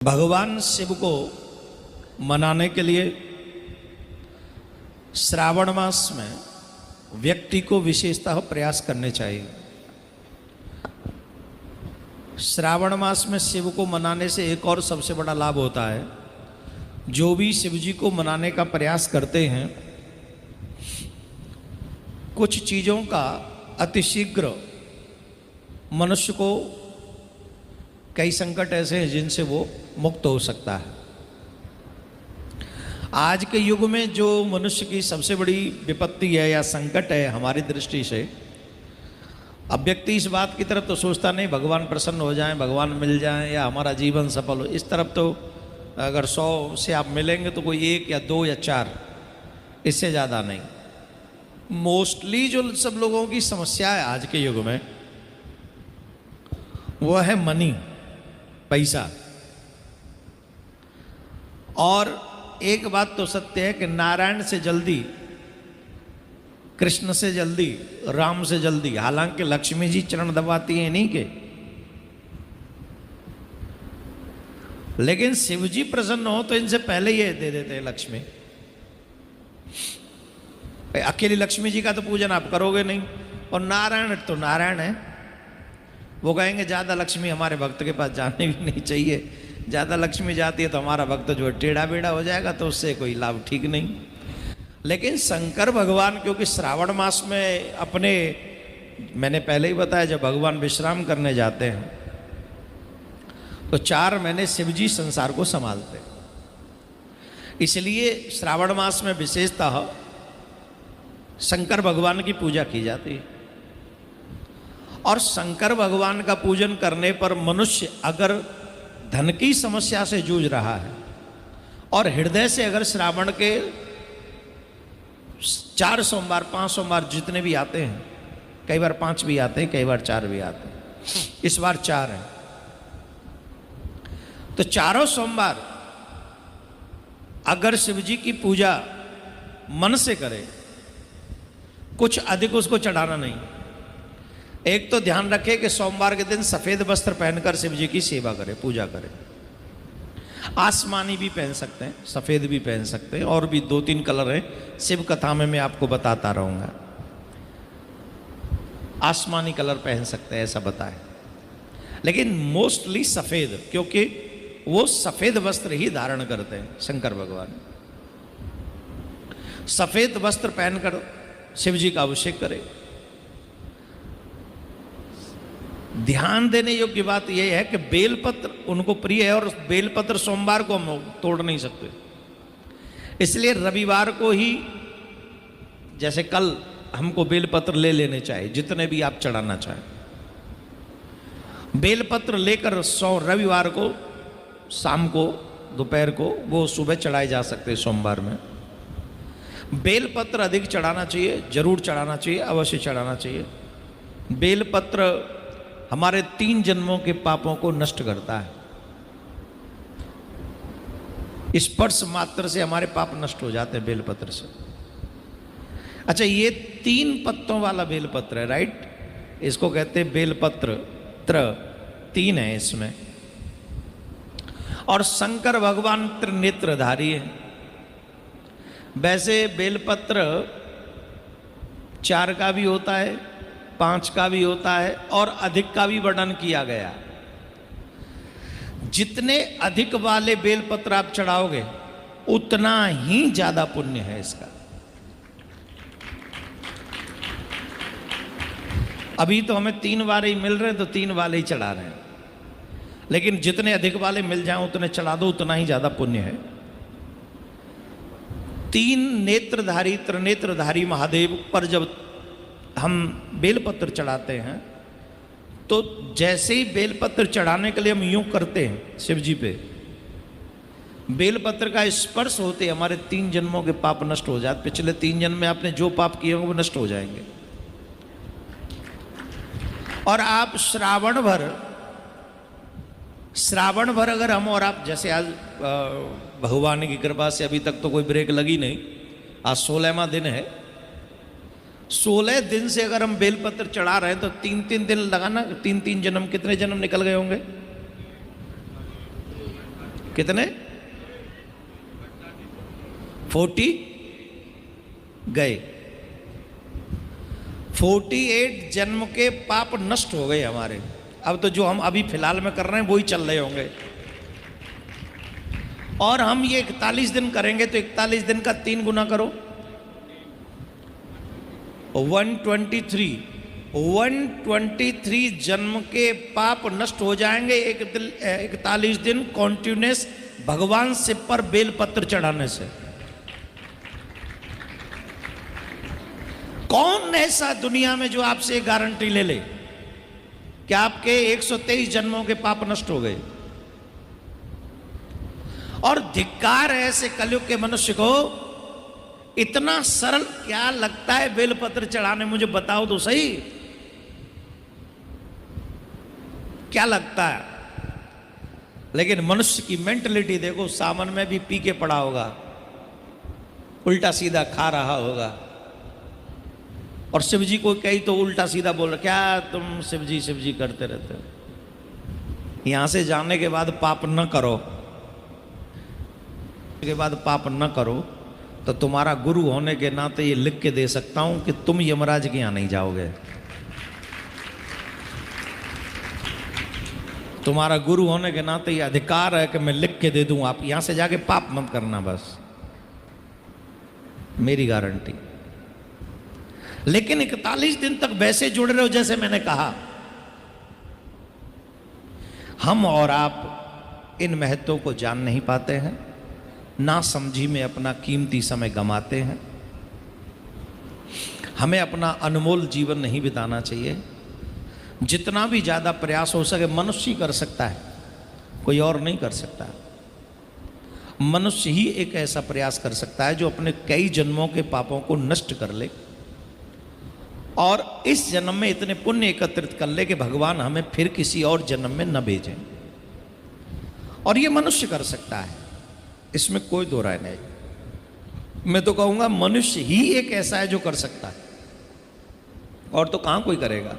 भगवान शिव को मनाने के लिए श्रावण मास में व्यक्ति को विशेषतः प्रयास करने चाहिए। श्रावण मास में शिव को मनाने से एक और सबसे बड़ा लाभ होता है, जो भी शिव जी को मनाने का प्रयास करते हैं, कुछ चीज़ों का अतिशीघ्र मनुष्य को कई संकट ऐसे हैं जिनसे वो मुक्त हो सकता है। आज के युग में जो मनुष्य की सबसे बड़ी विपत्ति है या संकट है हमारी दृष्टि से, अब व्यक्ति इस बात की तरफ तो सोचता नहीं भगवान प्रसन्न हो जाएं, भगवान मिल जाएं या हमारा जीवन सफल हो। इस तरफ तो अगर 100 से आप मिलेंगे तो कोई 1 या 2 या 4, इससे ज़्यादा नहीं। मोस्टली जो सब लोगों की समस्या है आज के युग में वो है मनी, पैसा। और एक बात तो सत्य है कि नारायण से जल्दी, कृष्ण से जल्दी, राम से जल्दी, हालांकि लक्ष्मी जी चरण दबाती हैं नहीं के, लेकिन शिव जी प्रसन्न हो तो इनसे पहले ये दे देते हैं लक्ष्मी। अकेली लक्ष्मी जी का तो पूजन आप करोगे नहीं, और नारायण तो नारायण है, वो कहेंगे ज़्यादा लक्ष्मी हमारे भक्त के पास जाने भी नहीं चाहिए। ज़्यादा लक्ष्मी जाती है तो हमारा भक्त जो है टेढ़ा बेढ़ा हो जाएगा, तो उससे कोई लाभ ठीक नहीं। लेकिन शंकर भगवान क्योंकि श्रावण मास में अपने, मैंने पहले ही बताया, जब भगवान विश्राम करने जाते हैं तो 4 महीने शिव जी संसार को संभालते हैं। इसलिए श्रावण मास में विशेषतः शंकर भगवान की पूजा की जाती है। और शंकर भगवान का पूजन करने पर मनुष्य अगर धन की समस्या से जूझ रहा है और हृदय से अगर श्रावण के 4 सोमवार 5 सोमवार जितने भी आते हैं, कई बार 5 भी आते हैं, कई बार 4 भी आते हैं, इस बार 4 हैं, तो चारों सोमवार अगर शिव जी की पूजा मन से करे, कुछ अधिक उसको चढ़ाना नहीं। एक तो ध्यान रखे कि सोमवार के दिन सफेद वस्त्र पहनकर शिव जी की सेवा करें, पूजा करें। आसमानी भी पहन सकते हैं, सफेद भी पहन सकते हैं, और भी 2-3 कलर हैं, शिव कथा में मैं आपको बताता रहूंगा। आसमानी कलर पहन सकते हैं ऐसा बताए, लेकिन मोस्टली सफेद, क्योंकि वो सफेद वस्त्र ही धारण करते हैं शंकर भगवान। सफेद वस्त्र पहनकर शिव जी का अभिषेक करें। ध्यान देने योग्य बात यह है कि बेलपत्र उनको प्रिय है, और बेलपत्र सोमवार को हम तोड़ नहीं सकते, इसलिए रविवार को ही, जैसे कल, हमको बेलपत्र ले लेने चाहिए, जितने भी आप चढ़ाना चाहें। बेलपत्र लेकर रविवार को शाम को, दोपहर को, वो सुबह चढ़ाए जा सकते हैं सोमवार में। बेलपत्र अधिक चढ़ाना चाहिए, जरूर चढ़ाना चाहिए, अवश्य चढ़ाना चाहिए। बेलपत्र हमारे 3 जन्मों के पापों को नष्ट करता है। स्पर्श मात्र से हमारे पाप नष्ट हो जाते हैं बेलपत्र से। अच्छा, ये 3 पत्तों वाला बेलपत्र है, राइट? इसको कहते हैं बेलपत्र, 3 है इसमें। और शंकर भगवान त्रिनेत्रधारी है। वैसे बेलपत्र 4 का भी होता है, 5 का भी होता है, और अधिक का भी वर्णन किया गया। जितने अधिक वाले बेलपत्र आप चढ़ाओगे उतना ही ज्यादा पुण्य है इसका। अभी तो हमें 3 वाले ही मिल रहे हैं, तो 3 वाले ही चढ़ा रहे हैं, लेकिन जितने अधिक वाले मिल जाएं उतने चढ़ा दो, उतना ही ज्यादा पुण्य है। 3 नेत्रधारी, त्रिनेत्रधारी महादेव पर जब हम बेलपत्र चढ़ाते हैं तो जैसे ही बेलपत्र चढ़ाने के लिए हम यूं करते हैं शिव जी पे, बेलपत्र का स्पर्श होते हमारे 3 जन्मों के पाप नष्ट हो जाते। पिछले 3 जन्म में आपने जो पाप किए होंगे वो नष्ट हो जाएंगे। और आप श्रावण भर अगर हम और आप, जैसे आज भगवान की कृपा से अभी तक तो कोई ब्रेक लगी नहीं, आज 16वां दिन है, 16 दिन से अगर हम बेलपत्र चढ़ा रहे हैं तो 3-3 दिन लगाना, 3-3 जन्म, कितने जन्म निकल गए होंगे? कितने? 40 गए। 48 जन्म के पाप नष्ट हो गए हमारे। अब तो जो हम अभी फिलहाल में कर रहे हैं वही चल रहे होंगे। और हम ये 41 दिन करेंगे तो 41 दिन का 3 गुना करो, 123। 123 जन्म के पाप नष्ट हो जाएंगे 41 दिन कॉन्टिन्यूस भगवान शिव पर बेलपत्र चढ़ाने से। कौन ऐसा दुनिया में जो आपसे गारंटी ले ले कि आपके 123 जन्मों के पाप नष्ट हो गए? और धिक्कार है ऐसे कलयुग के मनुष्य को। इतना सरल क्या लगता है बेलपत्र चढ़ाने? मुझे बताओ तो सही, क्या लगता है? लेकिन मनुष्य की मेंटलिटी देखो, सावन में भी पी के पड़ा होगा, उल्टा सीधा खा रहा होगा, और शिव जी को कही तो उल्टा सीधा बोल रहा, क्या तुम शिव जी करते रहते हो। यहां से जाने के बाद पाप न करो, के बाद पाप न करो तो तुम्हारा गुरु होने के नाते ये लिख के दे सकता हूं कि तुम यमराज के यहां नहीं जाओगे। तुम्हारा गुरु होने के नाते ये अधिकार है कि मैं लिख के दे दूं, आप यहां से जाके पाप मत करना, बस मेरी गारंटी। लेकिन 41 दिन तक वैसे जुड़ रहे हो जैसे मैंने कहा। हम और आप इन महत्वों को जान नहीं पाते हैं, ना समझी में अपना कीमती समय गंवाते हैं। हमें अपना अनमोल जीवन नहीं बिताना चाहिए। जितना भी ज़्यादा प्रयास हो सके मनुष्य ही कर सकता है, कोई और नहीं कर सकता। मनुष्य ही एक ऐसा प्रयास कर सकता है जो अपने कई जन्मों के पापों को नष्ट कर ले और इस जन्म में इतने पुण्य एकत्रित कर ले कि भगवान हमें फिर किसी और जन्म में न भेजें। और ये मनुष्य कर सकता है, इसमें कोई दो राय नहीं। मैं तो कहूंगा मनुष्य ही एक ऐसा है जो कर सकता है, और तो कहां कोई करेगा।